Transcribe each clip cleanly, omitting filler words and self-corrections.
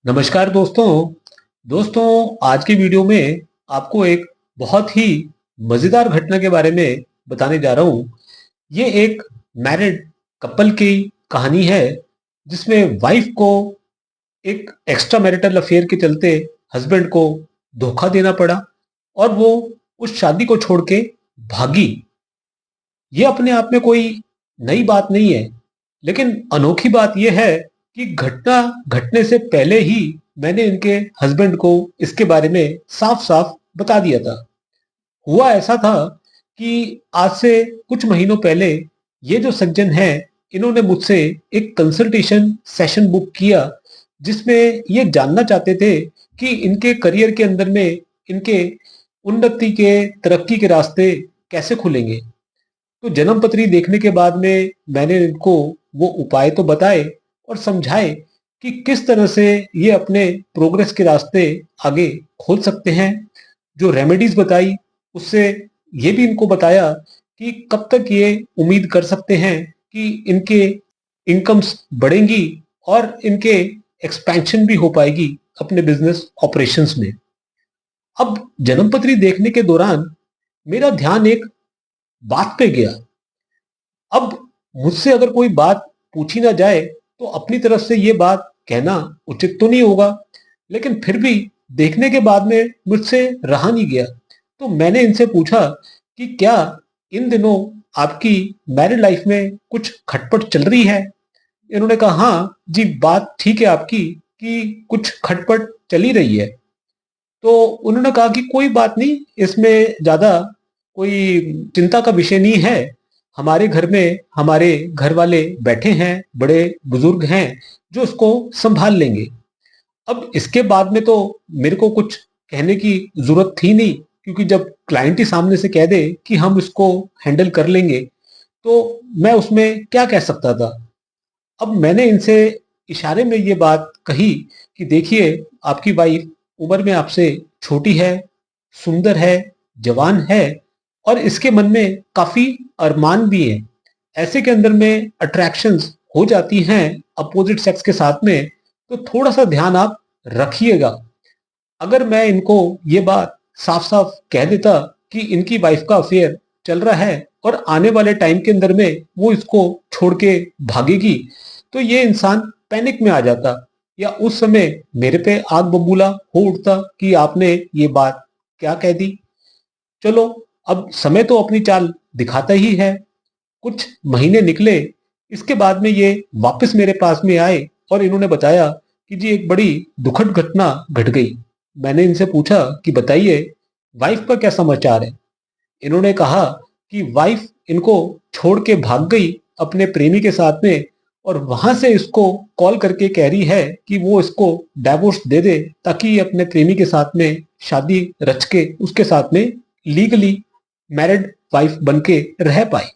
नमस्कार दोस्तों। आज की वीडियो में आपको एक बहुत ही मजेदार घटना के बारे में बताने जा रहा हूँ। ये एक मैरिड कपल की कहानी है जिसमें वाइफ को एक एक्स्ट्रा मैरिटल अफेयर के चलते हस्बैंड को धोखा देना पड़ा और वो उस शादी को छोड़ के भागी। ये अपने आप में कोई नई बात नहीं है, लेकिन अनोखी बात यह है कि घटना घटने से पहले ही मैंने इनके हस्बैंड को इसके बारे में साफ साफ बता दिया था। हुआ ऐसा था कि आज से कुछ महीनों पहले ये जो सज्जन हैं, इन्होंने मुझसे एक कंसल्टेशन सेशन बुक किया जिसमें ये जानना चाहते थे कि इनके करियर के अंदर में इनके उन्नति के तरक्की के रास्ते कैसे खुलेंगे। तो जन्म पत्री देखने के बाद में मैंने इनको वो उपाय तो बताए और समझाए कि किस तरह से ये अपने प्रोग्रेस के रास्ते आगे खोल सकते हैं। जो रेमेडीज बताई उससे ये भी इनको बताया कि कब तक ये उम्मीद कर सकते हैं कि इनके इनकम्स बढ़ेंगी और इनके एक्सपेंशन भी हो पाएगी अपने बिजनेस ऑपरेशंस में। अब जन्म पत्री देखने के दौरान मेरा ध्यान एक बात पे गया। अब मुझसे अगर कोई बात पूछी ना जाए तो अपनी तरफ से ये बात कहना उचित तो नहीं होगा, लेकिन फिर भी देखने के बाद में मुझसे रहा नहीं गया। तो मैंने इनसे पूछा कि क्या इन दिनों आपकी मैरिड लाइफ में कुछ खटपट चल रही है। इन्होंने कहा हाँ जी, बात ठीक है आपकी कि कुछ खटपट चल ही रही है। तो उन्होंने कहा कि कोई बात नहीं, इसमें ज्यादा कोई चिंता का विषय नहीं है। हमारे घर में हमारे घर वाले बैठे हैं, बड़े बुजुर्ग हैं जो उसको संभाल लेंगे। अब इसके बाद में तो मेरे को कुछ कहने की जरूरत थी नहीं, क्योंकि जब क्लाइंट ही सामने से कह दे कि हम इसको हैंडल कर लेंगे तो मैं उसमें क्या कह सकता था। अब मैंने इनसे इशारे में ये बात कही कि देखिए, आपकी वाइफ उम्र में आपसे छोटी है, सुंदर है, जवान है और इसके मन में काफी अरमान भी है। ऐसे के अंदर में अट्रैक्शंस हो जाती हैं अपोजिट सेक्स के साथ में, तो थोड़ा सा ध्यान आप रखिएगा। अगर मैं इनको ये बात साफ साफ कह देता कि इनकी वाइफ का अफेयर चल रहा है और आने वाले टाइम के अंदर में वो इसको छोड़ के भागेगी, तो ये इंसान पैनिक में आ जाता या उस समय मेरे पे आग बबूला हो उठता कि आपने ये बात क्या कह दी। चलो, अब समय तो अपनी चाल दिखाता ही है। कुछ महीने निकले, इसके बाद में ये वापस मेरे पास में आए और इन्होंने बताया कि जी एक बड़ी दुखद घटना घट गई। मैंने इनसे पूछा कि बताइए, वाइफ का क्या समाचार है। इन्होंने कहा कि वाइफ इनको छोड़ के भाग गई अपने प्रेमी के साथ में, और वहां से इसको कॉल करके कह रही है कि वो इसको डाइवोर्स दे दे ताकि ये अपने प्रेमी के साथ में शादी रच के उसके साथ में लीगली मैरिड वाइफ बन के रह पाए।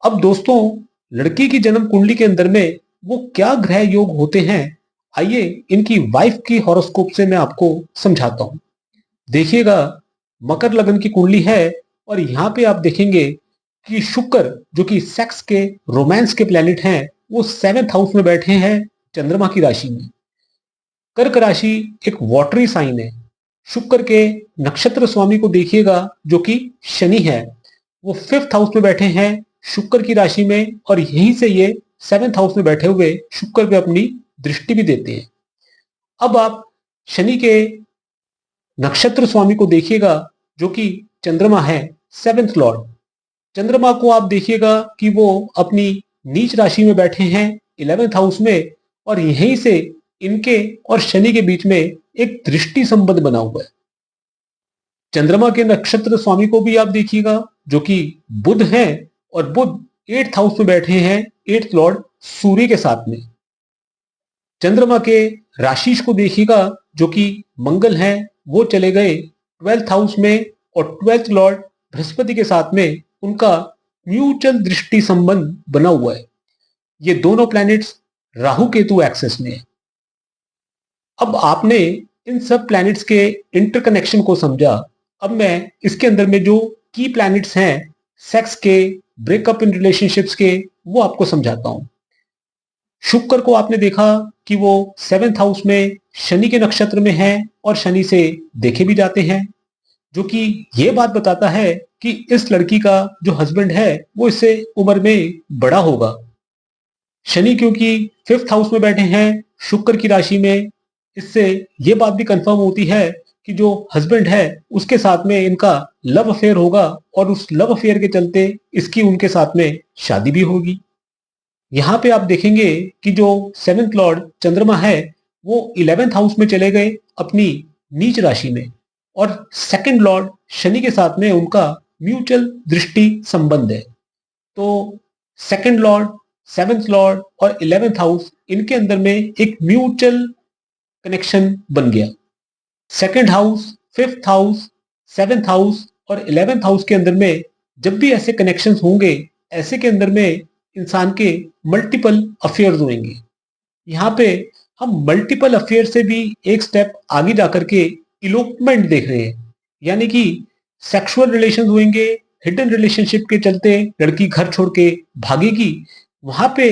अब दोस्तों, लड़की की जन्म कुंडली के अंदर में वो क्या ग्रह योग होते हैं, आइए इनकी वाइफ की हॉरोस्कोप से मैं आपको समझाता हूं। देखिएगा, मकर लगन की कुंडली है और यहां पे आप देखेंगे कि शुक्र जो कि सेक्स के रोमांस के प्लेनेट हैं, वो 7th हाउस में बैठे हैं चंद्रमा की राशि में। कर्क राशि एक वाटरी साइन है। शुक्र के नक्षत्र स्वामी को देखिएगा जो कि शनि है, वो 5th हाउस में बैठे हैं शुक्र की राशि में, और यहीं से ये 7th हाउस में बैठे हुए शुक्र पे अपनी दृष्टि भी देते हैं। अब आप शनि के नक्षत्र स्वामी को देखिएगा जो कि चंद्रमा है, 7th लॉर्ड। चंद्रमा को आप देखिएगा कि वो अपनी नीच राशि में बैठे हैं 11th हाउस में, और यहीं से इनके और शनि के बीच में एक दृष्टि संबंध बना हुआ है। चंद्रमा के नक्षत्र स्वामी को भी आप देखिएगा जो कि बुध है, और बुध 8th हाउस में बैठे हैं 8th लॉर्ड सूर्य के साथ में। चंद्रमा के राशि को देखिएगा जो कि मंगल है, वो चले गए 12th हाउस में, और 12th लॉर्ड बृहस्पति के साथ में उनका म्यूचुअल दृष्टि संबंध बना हुआ है। ये दोनों प्लैनेट्स राहु केतु एक्सेस में है। अब आपने इन सब प्लैनेट्स के इंटरकनेक्शन को समझा। अब मैं इसके अंदर में जो की प्लैनेट्स हैं सेक्स के, ब्रेकअप इन रिलेशनशिप्स के, वो आपको समझाता हूं। शुक्र को आपने देखा कि वो 7th हाउस में शनि के नक्षत्र में है और शनि से देखे भी जाते हैं, जो कि ये बात बताता है कि इस लड़की का जो हस्बैंड है वो इससे उम्र में बड़ा होगा। शनि क्योंकि 5th हाउस में बैठे हैं शुक्र की राशि में, इससे ये बात भी कंफर्म होती है कि जो हस्बैंड है उसके साथ में इनका लव अफेयर होगा और उस लव अफेयर के चलते इसकी उनके साथ में शादी भी होगी। यहाँ पे आप देखेंगे कि जो 7th लॉर्ड चंद्रमा है वो 11th हाउस में चले गए अपनी नीच राशि में, और 2nd लॉर्ड शनि के साथ में उनका म्यूचुअल दृष्टि संबंध है। तो 2nd लॉर्ड, 7th लॉर्ड और 11th हाउस, इनके अंदर में एक म्यूचुअल कनेक्शन बन गया। 2nd house, 5th house, 7th house और 11th हाउस के अंदर में जब भी ऐसे कनेक्शंस होंगे, ऐसे के अंदर में इंसान के मल्टीपल अफेयर्स होंगे। यहाँ पे हम मल्टीपल अफेयर से भी एक स्टेप आगे जाकर के इलोपमेंट देख रहे हैं, यानी कि सेक्सुअल रिलेशन होंगे, हिडन रिलेशनशिप के चलते लड़की घर छोड़ के भागेगी। वहां पे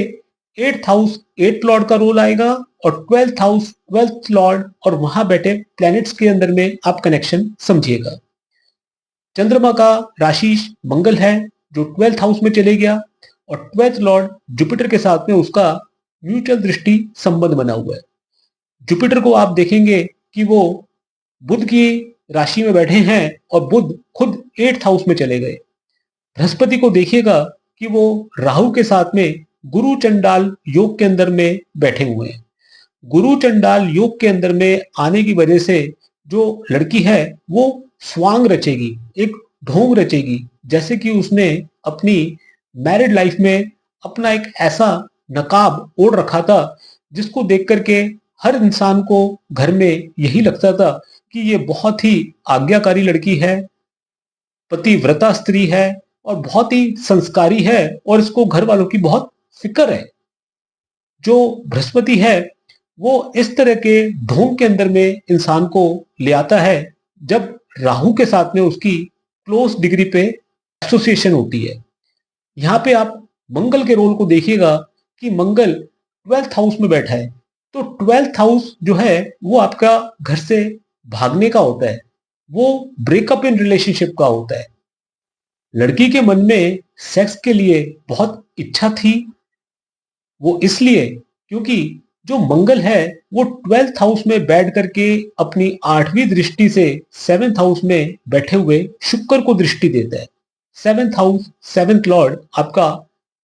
8th हाउस 8th लॉर्ड का रोल आएगा और 12th हाउस 12th लॉर्ड, और वहां बैठे प्लैनेट्स के अंदर में आप कनेक्शन समझिएगा। चंद्रमा का राशि मंगल है जो 12th हाउस में चले गया, और 12th लॉर्ड जुपिटर के साथ में उसका म्यूचुअल दृष्टि संबंध बना हुआ है। जुपिटर को आप देखेंगे कि वो बुध की राशि में बैठे हैं और बुध खुद 8th हाउस में चले गए। बृहस्पति को देखिएगा कि वो राहु के साथ में गुरु चंडाल योग के अंदर में बैठे हुए हैं। गुरु चंडाल योग के अंदर में आने की वजह से जो लड़की है वो स्वांग रचेगी, एक ढोंग रचेगी, जैसे कि उसने अपनी मैरिड लाइफ में अपना एक ऐसा नकाब ओढ़ रखा था जिसको देख करके हर इंसान को घर में यही लगता था कि ये बहुत ही आज्ञाकारी लड़की है, पतिव्रता स्त्री है और बहुत ही संस्कारी है, और इसको घर वालों की बहुत फिक्र है। जो बृहस्पति है वो इस तरह के ढोंग के अंदर में इंसान को ले आता है जब राहु के साथ में उसकी क्लोज डिग्री पे एसोसिएशन होती है। यहाँ पे आप मंगल के रोल को देखिएगा कि मंगल 12th हाउस में बैठा है। तो 12th हाउस जो है वो आपका घर से भागने का होता है, वो ब्रेकअप इन रिलेशनशिप का होता है। लड़की के मन में सेक्स के लिए बहुत इच्छा थी, वो इसलिए क्योंकि जो मंगल है वो 12th हाउस में बैठ करके अपनी 8वीं दृष्टि से 7th हाउस में बैठे हुए शुक्र को दृष्टि देता है। 7th हाउस 7th लॉर्ड आपका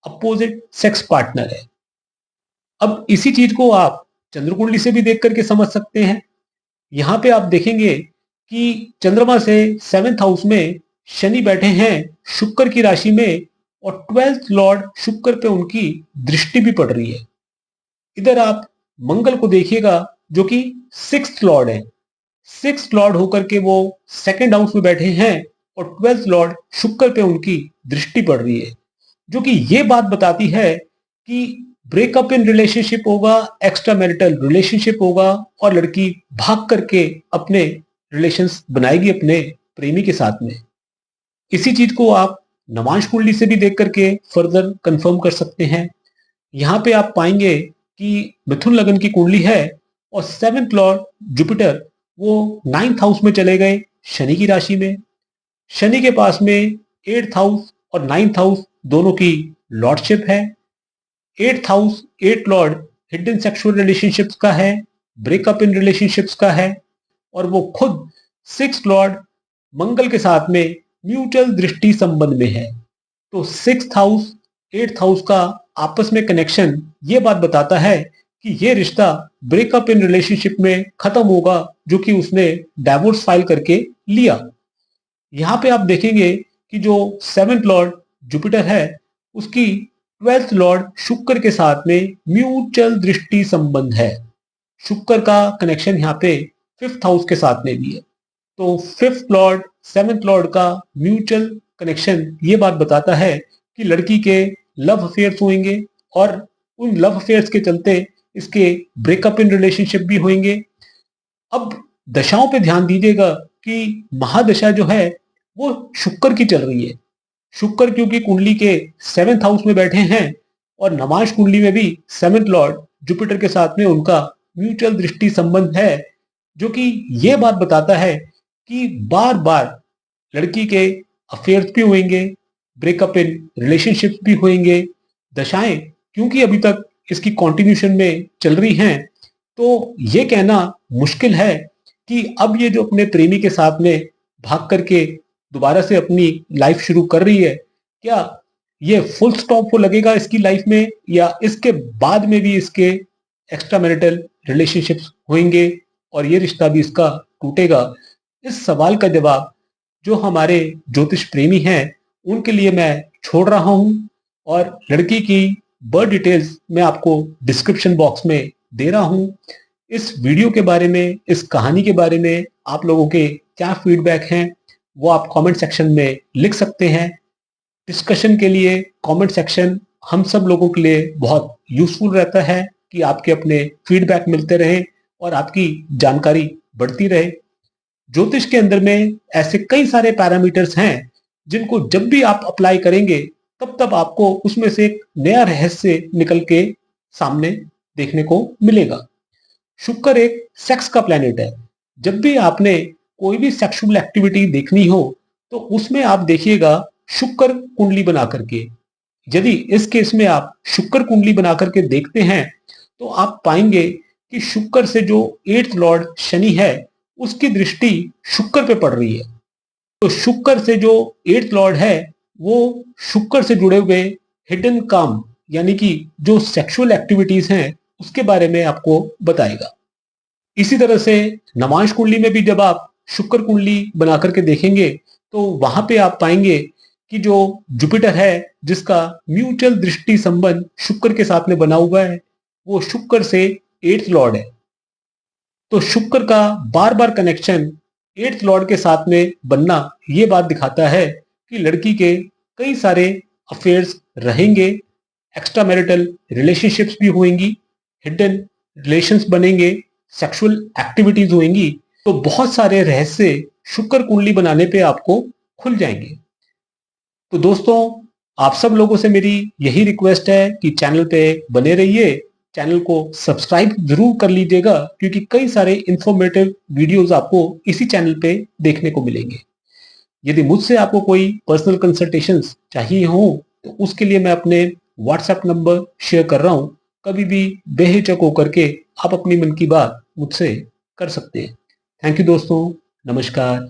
अपोजिट सेक्स पार्टनर है। अब इसी चीज को आप चंद्र कुंडली से भी देख करके समझ सकते हैं। यहाँ पे आप देखेंगे कि चंद्रमा से 7th हाउस में शनि बैठे हैं शुक्र की राशि में, और 12th लॉर्ड शुक्र पे उनकी दृष्टि भी पड़ रही है। इधर आप मंगल को देखिएगा जो कि 6th लॉर्ड है। 6th लॉर्ड होकर के वो 2nd हाउस में बैठे हैं और 12th लॉर्ड शुक्र पे उनकी दृष्टि पड़ रही है, जो कि ये बात बताती है कि ब्रेकअप इन रिलेशनशिप होगा, एक्स्ट्रा मैरिटल रिलेशनशिप होगा, और लड़की भाग करके अपने रिलेशंस बनाएगी अपने प्रेमी के साथ में। इसी चीज को आप नवांश कुंडली से भी देख करके फर्दर कंफर्म कर सकते हैं। यहाँ पे आप पाएंगे कि मिथुन लग्न की कुंडली है और 7th लॉर्ड जुपिटर वो 9th हाउस में चले गए शनि की राशि में। शनि के पास में 8th हाउस और 9th हाउस दोनों की लॉर्डशिप है। 8th house 8th Lord hidden sexual relationships का है, ब्रेकअप इन रिलेशनशिप्स का है, और वो खुद 6th लॉर्ड मंगल के साथ में म्यूचुअल दृष्टि संबंध में है। तो 6th हाउस 8th हाउस का आपस में कनेक्शन ये बात बताता है कि ये रिश्ता ब्रेकअप इन रिलेशनशिप में खत्म होगा, जो कि उसने डाइवोर्स फाइल करके लिया। यहाँ पे आप देखेंगे कि जो 7th लॉर्ड जुपिटर है उसकी 12th लॉर्ड शुक्र के साथ में म्यूचुअल दृष्टि संबंध है। शुक्र का कनेक्शन यहाँ पे 5th हाउस के साथ में भी है। तो 5th लॉर्ड 7th लॉर्ड का म्यूचुअल कनेक्शन ये बात बताता है कि लड़की के लव अफेयर्स होंगे, और उन लव अफेयर्स के चलते इसके ब्रेकअप इन रिलेशनशिप भी होंगे। अब दशाओं पे ध्यान दीजिएगा कि महादशा जो है वो शुक्र की चल रही है। शुक्र क्योंकि कुंडली के 7th हाउस में बैठे हैं और नवांश कुंडली में भी 7th लॉर्ड जुपिटर के साथ में उनका म्यूचुअल दृष्टि संबंध है, जो कि ये बात बताता है कि बार बार लड़की के अफेयर्स भी होंगे, ब्रेकअप इन रिलेशनशिप भी होंगे। दशाएं क्योंकि अभी तक इसकी कंटिन्यूशन में चल रही हैं, तो ये कहना मुश्किल है कि अब ये जो अपने प्रेमी के साथ में भाग करके दोबारा से अपनी लाइफ शुरू कर रही है, क्या ये फुल स्टॉप वो लगेगा इसकी लाइफ में, या इसके बाद में भी इसके एक्स्ट्रा मैरिटल रिलेशनशिप्स होंगे और ये रिश्ता भी इसका टूटेगा। इस सवाल का जवाब जो हमारे ज्योतिष प्रेमी हैं उनके लिए मैं छोड़ रहा हूं, और लड़की की बर्थ डिटेल्स मैं आपको डिस्क्रिप्शन बॉक्स में दे रहा हूं। इस वीडियो के बारे में, इस कहानी के बारे में आप लोगों के क्या फीडबैक हैं वो आप कमेंट सेक्शन में लिख सकते हैं। डिस्कशन के लिए कमेंट सेक्शन हम सब लोगों के लिए बहुत यूजफुल रहता है कि आपके अपने फीडबैक मिलते रहें और आपकी जानकारी बढ़ती रहे। ज्योतिष के अंदर में ऐसे कई सारे पैरामीटर्स हैं जिनको जब भी आप अप्लाई करेंगे तब तब आपको उसमें से एक नया रहस्य निकल के सामने देखने को मिलेगा। शुक्र एक सेक्स का प्लेनेट है। जब भी आपने कोई भी सेक्सुअल एक्टिविटी देखनी हो तो उसमें आप देखिएगा शुक्र कुंडली बना करके। यदि इस केस में आप शुक्र कुंडली बना करके देखते हैं तो आप पाएंगे कि शुक्र से जो 8th लॉर्ड शनि है उसकी दृष्टि शुक्र पे पड़ रही है। तो शुक्र से जो 8th लॉर्ड है वो शुक्र से जुड़े हुए हिडन काम यानी कि जो सेक्सुअल एक्टिविटीज हैं उसके बारे में आपको बताएगा। इसी तरह से नवांश कुंडली में भी जब आप शुक्र कुंडली बना करके देखेंगे तो वहां पे आप पाएंगे कि जो जुपिटर है जिसका म्यूचुअल दृष्टि संबंध शुक्र के साथ में बना हुआ है वो शुक्र से 8th लॉर्ड है। तो शुक्र का बार बार कनेक्शन 8th लॉर्ड के साथ में बनना ये बात दिखाता है कि लड़की के कई सारे अफेयर्स रहेंगे, एक्स्ट्रा मैरिटल रिलेशनशिप्स भी होंगी, हिडन रिलेशंस बनेंगे, सेक्सुअल एक्टिविटीज होंगी। तो बहुत सारे रहस्य शुक्र कुंडली बनाने पे आपको खुल जाएंगे। तो दोस्तों, आप सब लोगों से मेरी यही रिक्वेस्ट है कि चैनल पे बने रहिए, चैनल को सब्सक्राइब जरूर कर लीजिएगा क्योंकि कई सारे इंफॉर्मेटिव वीडियोस आपको इसी चैनल पे देखने को मिलेंगे। यदि मुझसे आपको कोई पर्सनल कंसल्टेशंस चाहिए हो तो उसके लिए मैं अपने व्हाट्सएप नंबर शेयर कर रहा हूं। कभी भी बेहिचक होकर के आप अपनी मन की बात मुझसे कर सकते हैं। थैंक यू दोस्तों, नमस्कार।